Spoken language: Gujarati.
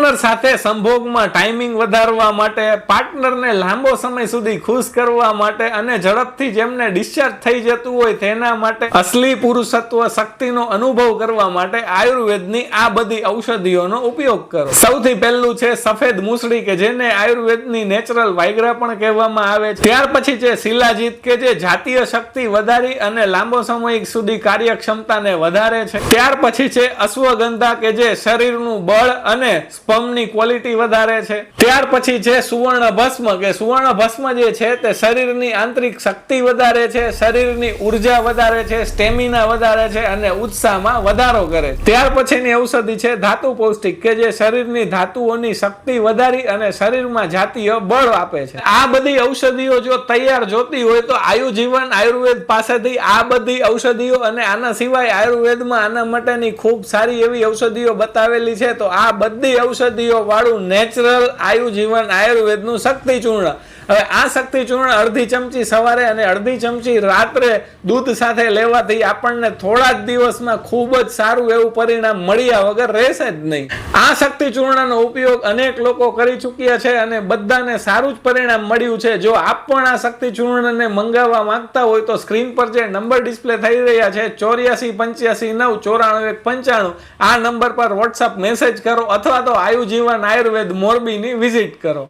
પાર્ટનર સાથે સંભોગમાં ટાઈમિંગ વધારવા માટે, પાર્ટનરને લાંબો સમય સુધી ખુશ કરવા માટે અને ઝડપથી જેમને ડિસ્ચાર્જ થઈ જતું હોય તેના માટે, અસલી પુરુષત્વ શક્તિનો અનુભવ કરવા માટે આયુર્વેદની આ બધી ઔષધિઓનો ઉપયોગ કરો. સૌથી પહેલું છે સફેદ મૂસળી કે જેને આયુર્વેદની નેચરલ વાઇગ્રા પણ કહેવામાં આવે છે. ત્યાર પછી છે શિલાજીત કે જે જાતીય શક્તિ વધારી અને લાંબો સમય સુધી કાર્યક્ષમતાને વધારે છે. ત્યાર પછી છે અશ્વગંધા કે જે શરીરનું બળ અને સ્પર્મની ક્વોલિટી વધારે છે. ત્યાર પછી છે સુવર્ણ ભસ્મ કે સુવર્ણ ભસ્મ જે છે તે શરીરની આંતરિક શક્તિ વધારે છે, શરીરની ઉર્જા વધારે છે, સ્ટેમિના વધારે છે અને ઉત્સાહમાં વધારો કરે છે. ત્યાર પછીની ઔષધિ છે ધાતુ પૌષ્ટિક કે જે શરીરની ધાતુઓની શક્તિ વધારી અને શરીરમાં જાતીય બળ આપે છે. આ બધી ઔષધિઓ જો તૈયાર જોતી હોય તો આયુજીવન આયુર્વેદ પાસેથી આ બધી ઔષધિઓ અને આના સિવાય આયુર્વેદમાં આના માટેની ખૂબ સારી એવી ઔષધિઓ બતાવેલી છે. તો આ બધી ઔષધિઓ વાળું નેચરલ આયુજીવન આયુર્વેદનું શક્તિ ચૂર્ણ. હવે આ શક્તિ ચૂર્ણ અડધી ચમચી સવારે અને અડધી ચમચી રાત્રે દૂધ સાથે લેવાથી આપણને થોડા જ દિવસમાં ખૂબ જ સારું એવું પરિણામ મળ્યા વગર રહેશે જ નહીં. આ શક્તિ ચૂર્ણનો ઉપયોગ અનેક લોકો કરી ચૂક્યા છે અને બધાને સારું જ પરિણામ મળ્યું છે. જો આપ પણ આ શક્તિ ચૂર્ણને મંગાવવા માંગતા હોય તો સ્ક્રીન પર જે નંબર ડિસ્પ્લે થઈ રહ્યા છે 8485949195 આ નંબર પર વોટ્સઅપ મેસેજ કરો અથવા તો આયુજીવન આયુર્વેદ મોરબીની વિઝિટ કરો.